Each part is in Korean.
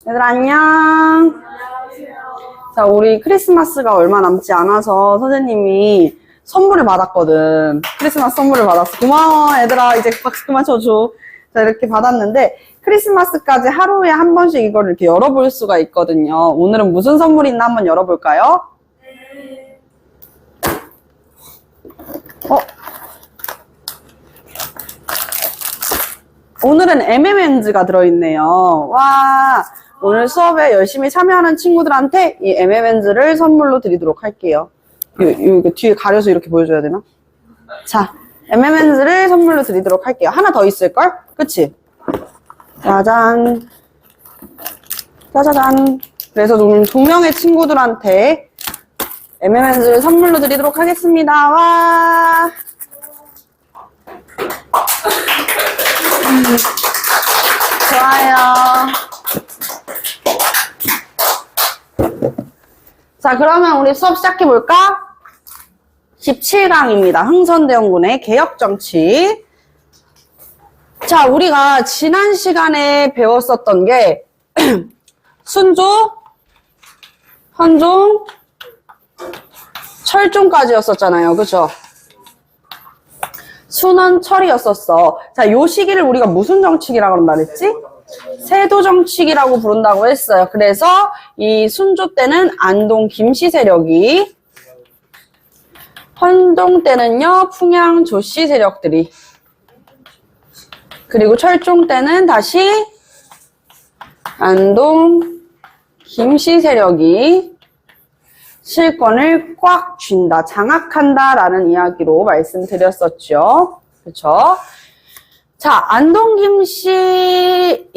얘들아 안녕. 자, 우리 크리스마스가 얼마 남지 않아서 선생님이 선물을 받았거든. 크리스마스 선물을 받았어. 고마워 얘들아. 이제 박수 그만 쳐줘. 자, 이렇게 받았는데 크리스마스까지 하루에 한 번씩 이걸 이렇게 열어볼 수가 있거든요. 오늘은 무슨 선물이 있나 한번 열어볼까요? 오늘은 M&Ms가 들어있네요. 와, 오늘 수업에 열심히 참여하는 친구들한테 이 M&Ms를 선물로 드리도록 할게요. 이거 뒤에 가려서 이렇게 보여줘야 되나? 자, M&Ms를 선물로 드리도록 할게요. 하나 더 있을걸? 그치? 짜잔. 짜자잔. 그래서 오늘 2명의 친구들한테 M&Ms를 선물로 드리도록 하겠습니다. 와. 좋아요. 자, 그러면 우리 수업 시작해볼까? 17강입니다. 흥선대원군의 개혁정치. 자, 우리가 지난 시간에 배웠었던 게 순조, 헌종, 철종까지였었잖아요. 그쵸? 순원, 철이었었어. 자, 요 시기를 우리가 무슨 정치기라고 그런다 그랬지? 세도정치기라고 부른다고 했어요. 그래서 이 순조 때는 안동 김씨 세력이, 헌종 때는요 풍양 조씨 세력들이, 그리고 철종 때는 다시 안동 김씨 세력이 실권을 꽉 쥔다, 장악한다 라는 이야기로 말씀드렸었죠. 그쵸? 자, 안동 김씨,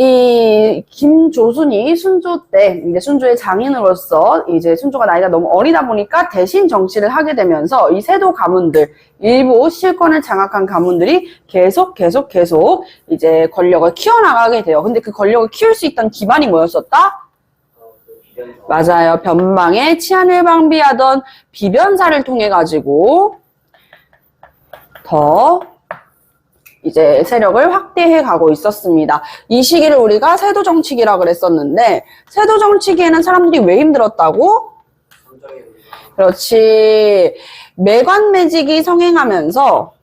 김조순이 순조 때, 이제 순조의 장인으로서, 이제 순조가 나이가 너무 어리다 보니까 대신 정치를 하게 되면서 이 세도 가문들, 일부 실권을 장악한 가문들이 계속 이제 권력을 키워나가게 돼요. 근데 그 권력을 키울 수 있던 기반이 뭐였었다? 맞아요. 변방에 치안을 방비하던 비변사를 통해 가지고 더 이제 세력을 확대해 가고 있었습니다. 이 시기를 우리가 세도정치기라고 그랬었는데, 세도정치기에는 사람들이 왜 힘들었다고? 그렇지. 매관매직이 성행하면서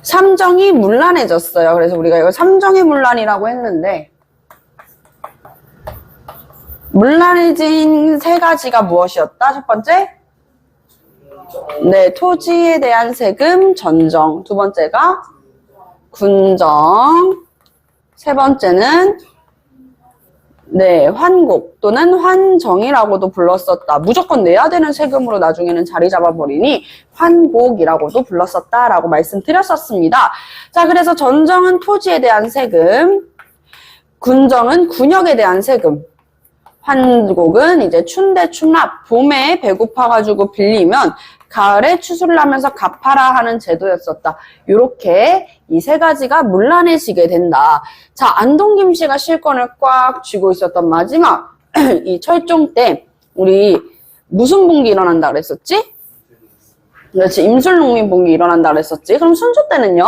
삼정이 문란해졌어요. 그래서 우리가 이걸 삼정의 문란이라고 했는데, 문란해진 세 가지가 무엇이었다? 첫 번째? 네, 토지에 대한 세금, 전정. 두 번째가 군정. 세 번째는 네, 환곡 또는 환정이라고도 불렀었다. 무조건 내야 되는 세금으로 나중에는 자리 잡아버리니 환곡이라고도 불렀었다라고 말씀드렸었습니다. 자, 그래서 전정은 토지에 대한 세금, 군정은 군역에 대한 세금, 환곡은 이제 춘대 춘납, 봄에 배고파가지고 빌리면 가을에 추수를 하면서 갚아라 하는 제도였었다. 이렇게 이 세 가지가 문란해지게 된다. 자, 안동 김씨가 실권을 꽉 쥐고 있었던 마지막 이 철종 때 우리 무슨 붕괴 일어난다 그랬었지? 그렇지, 임술농민붕괴 일어난다 그랬었지. 그럼 순조 때는요?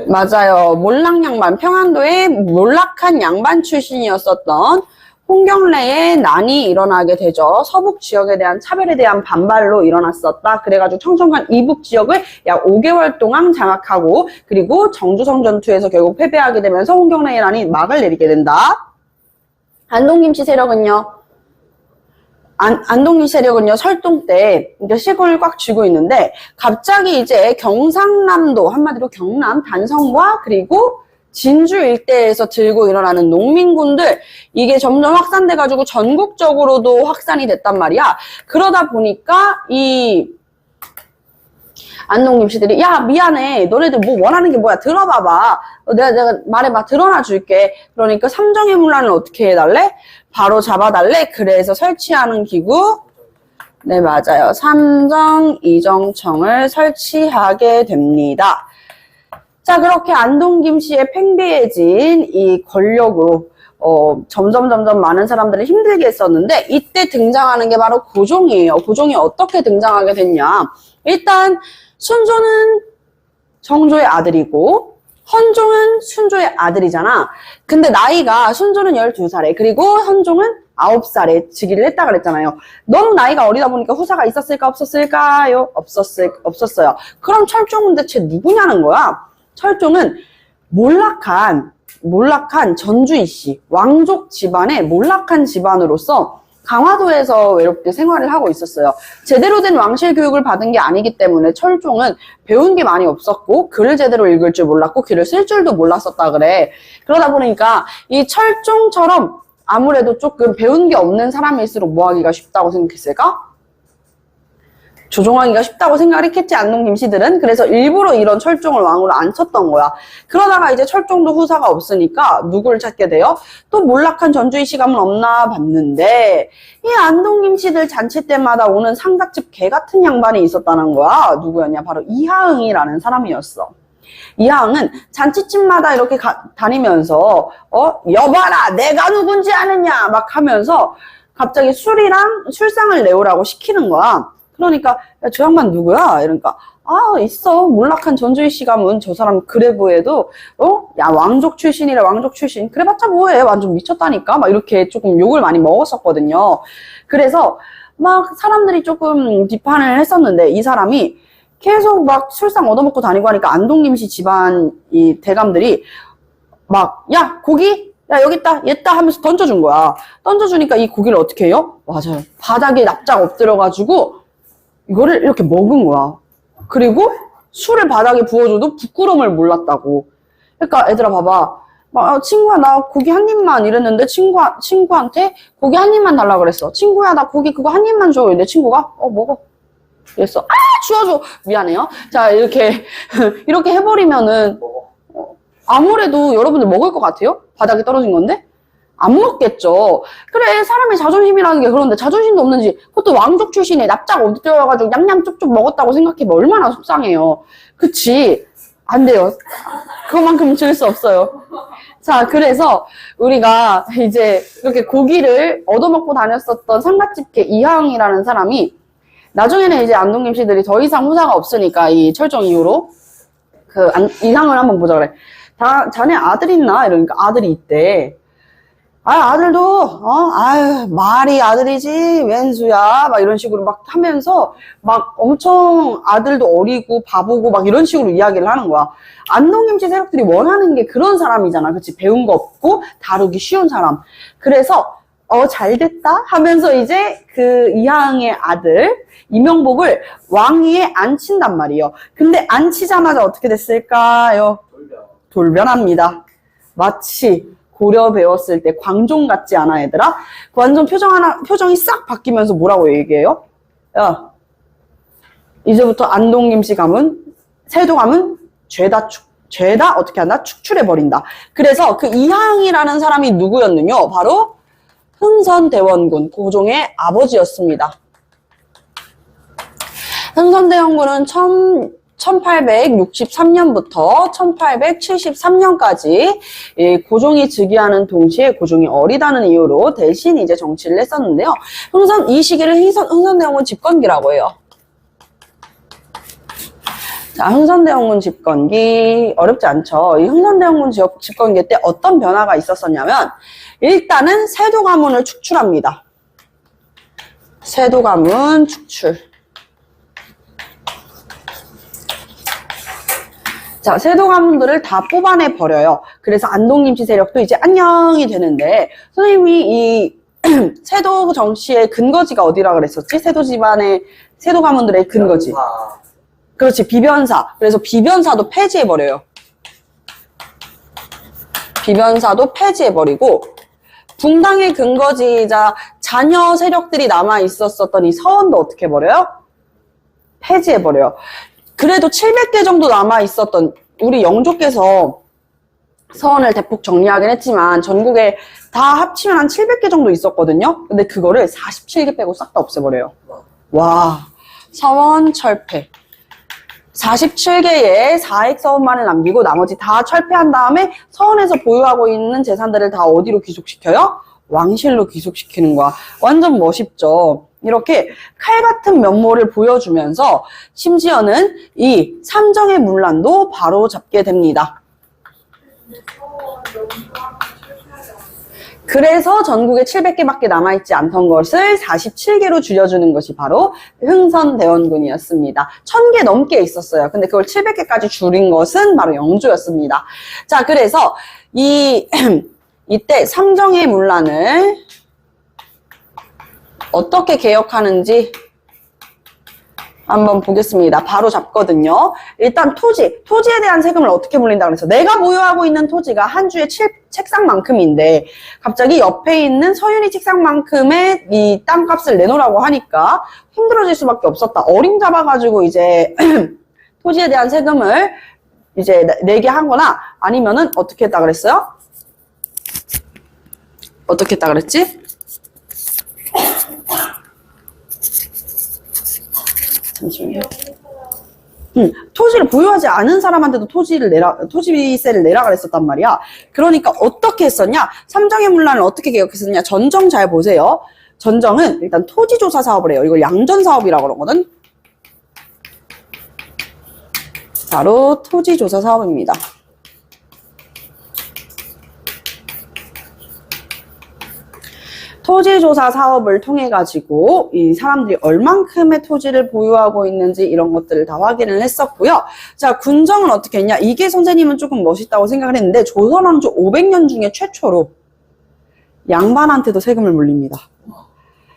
맞아요. 몰락양반, 평안도의 몰락한 양반 출신이었었던 홍경래의 난이 일어나게 되죠. 서북 지역에 대한 차별에 대한 반발로 일어났었다. 그래가지고 청천간 이북 지역을 약 5개월 동안 장악하고, 그리고 정주성 전투에서 결국 패배하게 되면서 홍경래의 난이 막을 내리게 된다. 안동김씨 세력은요? 안동김씨 세력은요, 설동 때 이제 실권을 꽉 쥐고 있는데, 갑자기 이제 경상남도, 한마디로 경남, 단성과 그리고 진주 일대에서 들고 일어나는 농민군들, 이게 점점 확산돼가지고 전국적으로도 확산이 됐단 말이야. 그러다 보니까 이 안동 김씨들이, 야, 미안해, 너네들 뭐 원하는 게 뭐야, 들어봐봐, 내가 말해봐, 드러나 줄게. 그러니까 삼정의 문란을 어떻게 해달래? 바로 잡아달래. 그래서 설치하는 기구, 네, 맞아요, 삼정 이정청을 설치하게 됩니다. 자, 그렇게 안동 김씨의 팽배해진 이 권력으로 점점 많은 사람들을 힘들게 했었는데, 이때 등장하는 게 바로 고종이에요. 고종이 어떻게 등장하게 됐냐? 일단 순조는 정조의 아들이고, 헌종은 순조의 아들이잖아. 근데 나이가 순조는 12살에 그리고 헌종은 9살에 즉위를 했다 그랬잖아요. 너무 나이가 어리다 보니까 후사가 있었을까 없었을까요? 없었어요. 그럼 철종은 대체 누구냐는 거야. 철종은 몰락한 전주이씨, 왕족 집안의 몰락한 집안으로서 강화도에서 외롭게 생활을 하고 있었어요. 제대로 된 왕실 교육을 받은 게 아니기 때문에 철종은 배운 게 많이 없었고 글을 제대로 읽을 줄 몰랐고 글을 쓸 줄도 몰랐었다 그래. 그러다 보니까 이 철종처럼 아무래도 조금 배운 게 없는 사람일수록 뭐 하기가 쉽다고 생각했을까? 조종하기가 쉽다고 생각을 했겠지, 안동 김씨들은. 그래서 일부러 이런 철종을 왕으로 안 쳤던 거야. 그러다가 이제 철종도 후사가 없으니까 누구를 찾게 돼요? 또 몰락한 전주이씨 가문 없나 봤는데 이 안동 김씨들 잔치 때마다 오는 상갓집 개 같은 양반이 있었다는 거야. 누구였냐? 바로 이하응이라는 사람이었어. 이하응은 잔치집마다 이렇게 다니면서 여봐라 내가 누군지 아느냐 막 하면서 갑자기 술상을 내오라고 시키는 거야. 그러니까 야, 저 양반 누구야? 이러니까 있어. 몰락한 전주이씨 가문 저 사람 그래 보여도 야 왕족 출신이래. 왕족 출신. 그래봤자 뭐해. 완전 미쳤다니까. 막 이렇게 조금 욕을 많이 먹었었거든요. 그래서 막 사람들이 조금 비판을 했었는데 이 사람이 계속 막 술상 얻어먹고 다니고 하니까 안동김씨 집안 이 대감들이 막 야 고기? 야 여기 있다 얘다 하면서 던져준 거야. 던져주니까 이 고기를 어떻게 해요? 맞아요. 바닥에 납작 엎드려가지고 이거를 이렇게 먹은 거야. 그리고 술을 바닥에 부어줘도 부끄러움을 몰랐다고. 그러니까 애들아 봐봐. 친구야 나 고기 한 입만 이랬는데 친구한테 고기 한 입만 달라 그랬어. 친구야 나 고기 그거 한 입만 줘. 내 친구가 먹어. 이랬어. 주워줘. 미안해요. 자 이렇게 해버리면은 아무래도 여러분들 먹을 것 같아요? 바닥에 떨어진 건데? 안 먹겠죠. 그래 사람의 자존심이라는 게 그런데 자존심도 없는지 그것도 왕족 출신에 납작 엎드려가지고 냠냠 쪽쪽 먹었다고 생각해보면 얼마나 속상해요. 그치? 안 돼요. 그것만큼 줄 수 없어요. 자 그래서 우리가 이제 이렇게 고기를 얻어먹고 다녔었던 상갓집개 이하응이라는 사람이 나중에는 이제 안동김씨들이 더 이상 후사가 없으니까 이 철종 이후로 이상을 한번 보자 그래. 자네 아들 있나? 이러니까 아들이 있대. 아들도, 말이 아들이지, 웬수야. 막 이런 식으로 막 하면서, 막 엄청 아들도 어리고 바보고 막 이런 식으로 이야기를 하는 거야. 안동김씨 세력들이 원하는 게 그런 사람이잖아. 그치? 배운 거 없고, 다루기 쉬운 사람. 그래서, 잘 됐다? 하면서 이제 그 이하응의 아들, 이명복을 왕위에 앉힌단 말이에요. 근데 앉히자마자 어떻게 됐을까요? 돌변합니다. 마치, 고려 배웠을 때 광종 같지 않아 얘들아? 완전 표정이 싹 바뀌면서 뭐라고 얘기해요? 야 이제부터 안동김씨 가문 세도 가문 죄다 어떻게 한다? 축출해버린다. 그래서 그 이하응이라는 사람이 누구였느냐? 바로 흥선대원군 고종의 아버지였습니다. 흥선대원군은 1863년부터 1873년까지 고종이 즉위하는 동시에 고종이 어리다는 이유로 대신 이제 정치를 했었는데요. 이 시기를 흥선대원군 집권기라고 해요. 자, 흥선대원군 집권기 어렵지 않죠. 이 흥선대원군 집권기 때 어떤 변화가 있었었냐면 일단은 세도 가문을 축출합니다. 세도 가문 축출. 자, 세도 가문들을 다 뽑아내 버려요. 그래서 안동김씨 세력도 이제 안녕이 되는데 선생님이 이 세도 정치의 근거지가 어디라 그랬었지? 세도 집안의 세도 가문들의 근거지. 그렇지, 비변사. 그래서 비변사도 폐지해 버려요. 비변사도 폐지해 버리고 붕당의 근거지이자 자녀 세력들이 남아 있었던 이 서원도 어떻게 해버려요? 폐지해버려요. 그래도 700개 정도 남아 있었던 우리 영조께서 서원을 대폭 정리하긴 했지만 전국에 다 합치면 한 700개 정도 있었거든요. 근데 그거를 47개 빼고 싹 다 없애버려요. 와, 서원 철폐. 47개의 사액 서원만을 남기고 나머지 다 철폐한 다음에 서원에서 보유하고 있는 재산들을 다 어디로 귀속시켜요? 왕실로 귀속시키는 거야. 완전 멋있죠. 이렇게 칼 같은 면모를 보여주면서 심지어는 이 삼정의 문란도 바로 잡게 됩니다. 그래서 전국에 700개밖에 남아있지 않던 것을 47개로 줄여주는 것이 바로 흥선대원군이었습니다. 1000개 넘게 있었어요. 근데 그걸 700개까지 줄인 것은 바로 영조였습니다. 자, 그래서 이때 삼정의 문란을 어떻게 개혁하는지 한번 보겠습니다. 바로 잡거든요. 일단 토지에 대한 세금을 어떻게 물린다 그래서 내가 보유하고 있는 토지가 한 주에 책상만큼인데 갑자기 옆에 있는 서윤이 책상만큼의 이 땅값을 내놓으라고 하니까 힘들어질 수밖에 없었다. 어림잡아가지고 이제 토지에 대한 세금을 이제 내게 한 거나 아니면은 어떻게 했다 그랬어요? 어떻게 했다 그랬지? 잠시만요. 토지를 보유하지 않은 사람한테도 토지세를 내라 그랬었단 말이야. 그러니까 어떻게 했었냐? 삼정의 문란을 어떻게 개혁했었냐? 전정 잘 보세요. 전정은 일단 토지조사 사업을 해요. 이걸 양전사업이라고 그러거든. 바로 토지조사 사업입니다. 토지조사 사업을 통해 가지고 이 사람들이 얼만큼의 토지를 보유하고 있는지 이런 것들을 다 확인을 했었고요. 자, 군정은 어떻게 했냐? 이게 선생님은 조금 멋있다고 생각을 했는데 조선왕조 500년 중에 최초로 양반한테도 세금을 물립니다.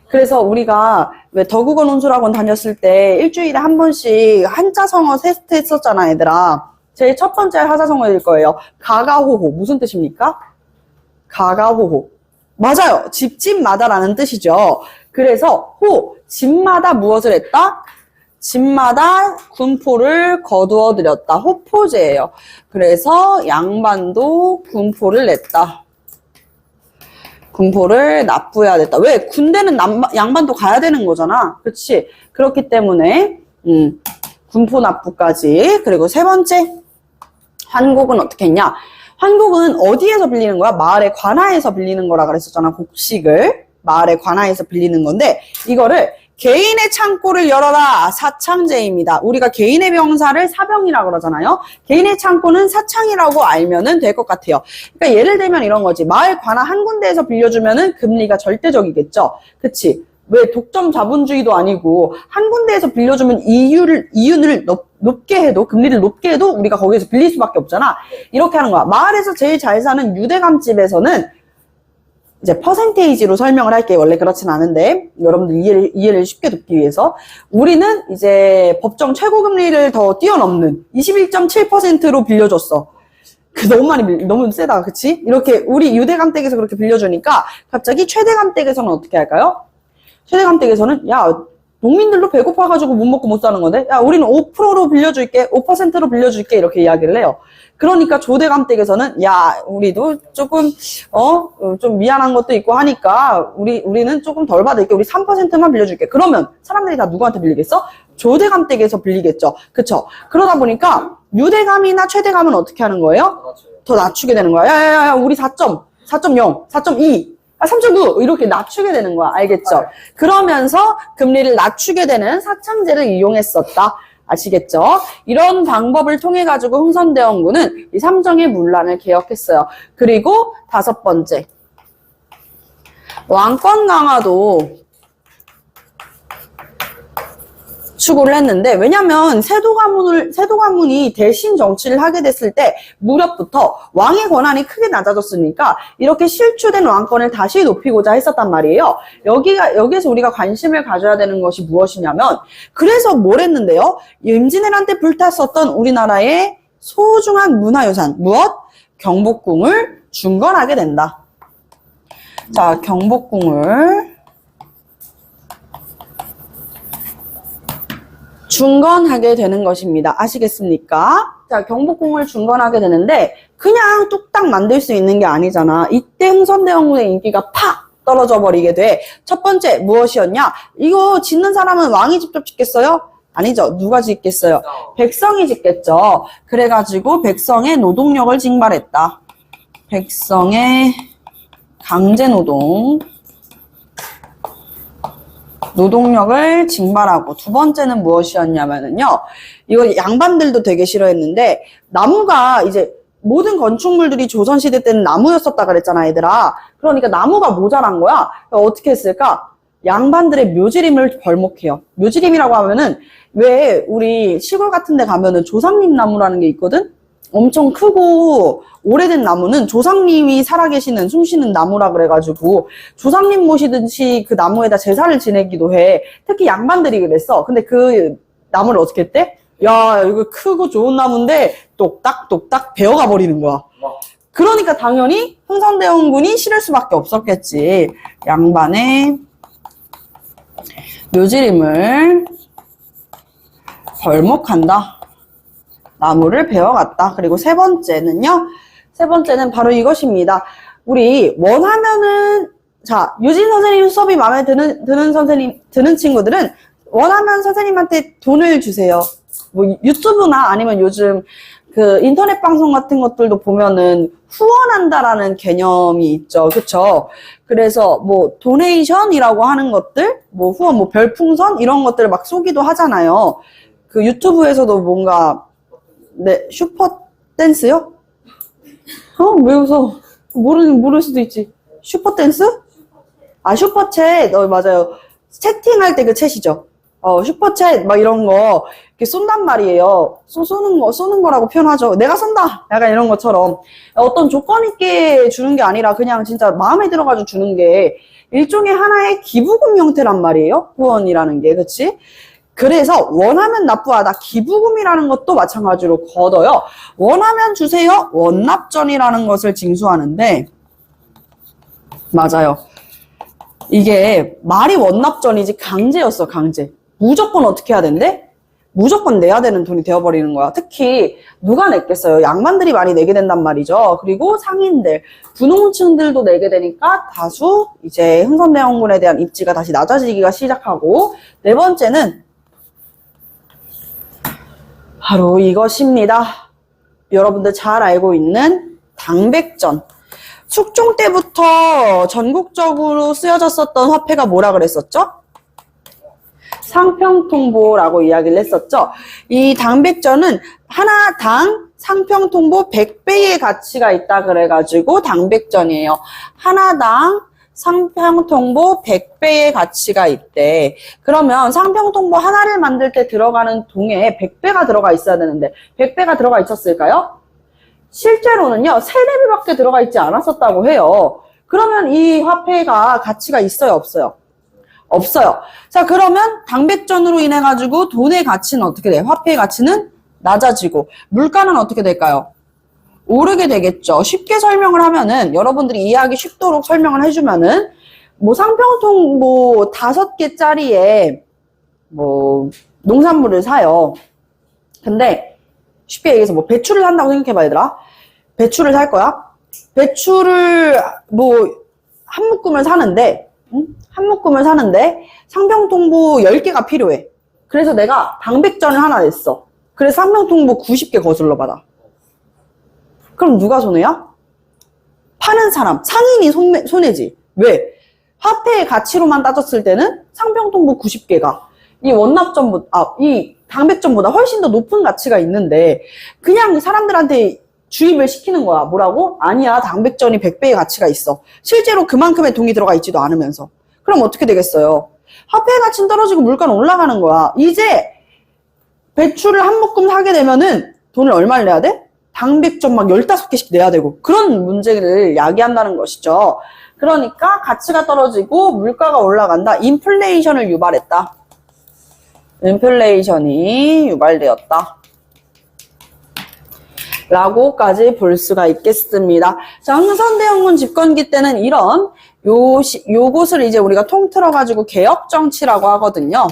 그래서 우리가 왜 덕우건 온술학원 다녔을 때 일주일에 한 번씩 한자성어 테스트 했었잖아, 얘들아. 제일 첫 번째 하자성어일 거예요. 가가호호. 무슨 뜻입니까? 가가호호. 맞아요. 집집마다라는 뜻이죠. 그래서 집마다 무엇을 했다? 집마다 군포를 거두어 들였다. 호포제예요. 그래서 양반도 군포를 냈다. 군포를 납부해야 됐다. 왜? 군대는 양반도 가야 되는 거잖아. 그렇지? 그렇기 때문에 군포 납부까지. 그리고 세 번째 환곡은 어떻게 했냐? 환곡은 어디에서 빌리는 거야? 마을의 관아에서 빌리는 거라 그랬었잖아. 곡식을 마을의 관아에서 빌리는 건데 이거를 개인의 창고를 열어라. 사창제입니다. 우리가 개인의 병사를 사병이라고 그러잖아요. 개인의 창고는 사창이라고 알면은 될 것 같아요. 그러니까 예를 들면 이런 거지. 마을 관아 한 군데에서 빌려주면은 금리가 절대적이겠죠. 그치? 왜 독점 자본주의도 아니고 한 군데에서 빌려주면 이윤을 높게 해도 금리를 높게 해도 우리가 거기에서 빌릴 수밖에 없잖아. 이렇게 하는 거야. 마을에서 제일 잘 사는 유대감집에서는 이제 퍼센테이지로 설명을 할게요. 원래 그렇진 않은데 여러분들 이해를 쉽게 돕기 위해서 우리는 이제 법정 최고 금리를 더 뛰어넘는 21.7%로 빌려줬어. 너무 세다, 그치? 이렇게 우리 유대감댁에서 그렇게 빌려주니까 갑자기 최대감댁에서는 어떻게 할까요? 최대감댁에서는 야 농민들도 배고파가지고 못 먹고 못 사는 건데 야 우리는 5%로 빌려줄게 5%로 빌려줄게 이렇게 이야기를 해요. 그러니까 조대감댁에서는 야 우리도 조금 좀 미안한 것도 있고 하니까 우리는 조금 덜 받을게. 우리 3%만 빌려줄게. 그러면 사람들이 다 누구한테 빌리겠어? 조대감댁에서 빌리겠죠. 그쵸? 그러다 보니까 유대감이나 최대감은 어떻게 하는 거예요? 더 낮추게 되는 거야. 야야야 우리 4.0 4.2 3.9 이렇게 낮추게 되는 거야. 알겠죠? 그러면서 금리를 낮추게 되는 사창제를 이용했었다. 아시겠죠? 이런 방법을 통해 가지고 흥선대원군은 이 삼정의 문란을 개혁했어요. 그리고 다섯 번째 왕권 강화도 추구를 했는데 왜냐면 세도가문이 대신 정치를 하게 됐을 때 무렵부터 왕의 권한이 크게 낮아졌으니까 이렇게 실추된 왕권을 다시 높이고자 했었단 말이에요. 여기에서 우리가 관심을 가져야 되는 것이 무엇이냐면 그래서 뭘 했는데요? 임진왜란 불탔었던 우리나라의 소중한 문화유산 무엇? 경복궁을 중건하게 된다. 자, 경복궁을 중건하게 되는 것입니다. 아시겠습니까? 자, 경복궁을 중건하게 되는데 그냥 뚝딱 만들 수 있는 게 아니잖아. 이때 흥선대원군의 인기가 팍 떨어져 버리게 돼. 첫 번째 무엇이었냐? 이거 짓는 사람은 왕이 직접 짓겠어요? 아니죠. 누가 짓겠어요? 백성이 짓겠죠. 그래가지고 백성의 노동력을 징발했다. 백성의 강제노동. 노동력을 징발하고 두 번째는 무엇이었냐면요. 이거 양반들도 되게 싫어했는데 나무가 이제 모든 건축물들이 조선시대 때는 나무였었다 그랬잖아, 얘들아. 그러니까 나무가 모자란 거야. 어떻게 했을까? 양반들의 묘지림을 벌목해요. 묘지림이라고 하면은 왜 우리 시골 같은 데 가면은 조상님 나무라는 게 있거든? 엄청 크고 오래된 나무는 조상님이 살아계시는 숨쉬는 나무라 그래가지고 조상님 모시듯이 그 나무에다 제사를 지내기도 해. 특히 양반들이 그랬어. 근데 그 나무를 어떻게 했대? 야, 이거 크고 좋은 나무인데 똑딱똑딱 베어가 버리는 거야. 그러니까 당연히 흥선대원군이 싫을 수밖에 없었겠지. 양반의 묘지림을 벌목한다. 나무를 베어갔다. 그리고 세 번째는요. 세 번째는 바로 이것입니다. 우리 원하면은 자, 유진 선생님 수업이 마음에 드는 친구들은 원하면 선생님한테 돈을 주세요. 뭐 유튜브나 아니면 요즘 그 인터넷 방송 같은 것들도 보면은 후원한다라는 개념이 있죠. 그쵸? 그래서 뭐 도네이션이라고 하는 것들, 뭐 후원, 뭐 별풍선 이런 것들을 막 쏘기도 하잖아요. 그 유튜브에서도 뭔가 네, 슈퍼 댄스요? 왜 웃어? 모를 수도 있지. 슈퍼 댄스? 아, 슈퍼챗. 맞아요. 채팅할 때 그 챗이죠. 슈퍼챗, 막 이런 거, 이렇게 쏜단 말이에요. 쏘는 거라고 표현하죠. 내가 쏜다! 약간 이런 것처럼. 어떤 조건 있게 주는 게 아니라 그냥 진짜 마음에 들어가지고 주는 게 일종의 하나의 기부금 형태란 말이에요. 후원이라는 게, 그치? 그래서 원하면 납부하다. 기부금이라는 것도 마찬가지로 걷어요. 원하면 주세요. 원납전이라는 것을 징수하는데, 맞아요. 이게 말이 원납전이지 강제였어, 강제. 무조건 어떻게 해야 된대? 무조건 내야 되는 돈이 되어버리는 거야. 특히 누가 냈겠어요? 양반들이 많이 내게 된단 말이죠. 그리고 상인들, 분홍층들도 내게 되니까 다수 이제 흥선대원군에 대한 입지가 다시 낮아지기가 시작하고, 네 번째는 바로 이것입니다. 여러분들 잘 알고 있는 당백전. 숙종 때부터 전국적으로 쓰여졌었던 화폐가 뭐라 그랬었죠? 상평통보라고 이야기를 했었죠. 이 당백전은 하나당 상평통보 100배의 가치가 있다 그래가지고 당백전이에요. 하나당 상평통보 100배의 가치가 있대. 그러면 상평통보 하나를 만들 때 들어가는 동에 100배가 들어가 있어야 되는데 100배가 들어가 있었을까요? 실제로는요, 3-4배밖에 들어가 있지 않았었다고 해요. 그러면 이 화폐가 가치가 있어요, 없어요? 없어요. 자, 그러면 당백전으로 인해 가지고 돈의 가치는 어떻게 돼요? 화폐의 가치는 낮아지고 물가는 어떻게 될까요? 오르게 되겠죠. 쉽게 설명을 하면은 여러분들이 이해하기 쉽도록 설명을 해주면은 뭐 상평통 뭐 5개짜리에 뭐 농산물을 사요. 근데 쉽게 얘기해서 뭐 배추를 산다고 생각해봐, 얘들아. 배추를 살 거야. 배추를 뭐 한 묶음을 사는데 한 묶음을 사는데 상평통보 10개가 필요해. 그래서 내가 당백전을 하나 냈어. 그래서 상평통보 90개 거슬러 받아. 그럼 누가 손해야? 파는 사람, 상인이 손해지. 왜? 화폐의 가치로만 따졌을 때는 상평통보 90개가 이 당백전보다 훨씬 더 높은 가치가 있는데 그냥 사람들한테 주입을 시키는 거야. 뭐라고? 아니야, 당백전이 100배의 가치가 있어. 실제로 그만큼의 돈이 들어가 있지도 않으면서. 그럼 어떻게 되겠어요? 화폐의 가치는 떨어지고 물가는 올라가는 거야. 이제 배추를 한 묶음 사게 되면은 돈을 얼마를 내야 돼? 당백전 막 15개씩 내야 되고 그런 문제를 야기한다는 것이죠. 그러니까 가치가 떨어지고 물가가 올라간다. 인플레이션을 유발했다. 인플레이션이 유발되었다. 라고까지 볼 수가 있겠습니다. 자, 흥선대원군 집권기 때는 이런 요것을 이제 우리가 통틀어가지고 개혁정치라고 하거든요.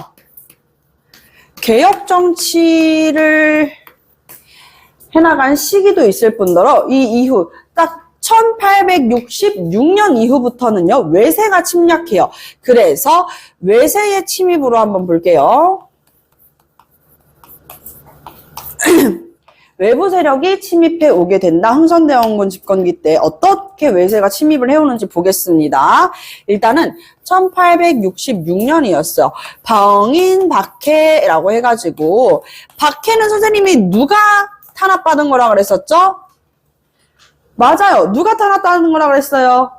개혁정치를 해나간 시기도 있을 뿐더러 이 이후 딱 1866년 이후부터는요, 외세가 침략해요. 그래서 외세의 침입으로 한번 볼게요. 외부 세력이 침입해 오게 된다. 흥선대원군 집권기 때 어떻게 외세가 침입을 해오는지 보겠습니다. 일단은 1866년이었어요. 병인박해라고 해가지고 박해는 선생님이 누가 탄압받은 거라 그랬었죠? 맞아요. 누가 타놨다는 거라 그랬어요?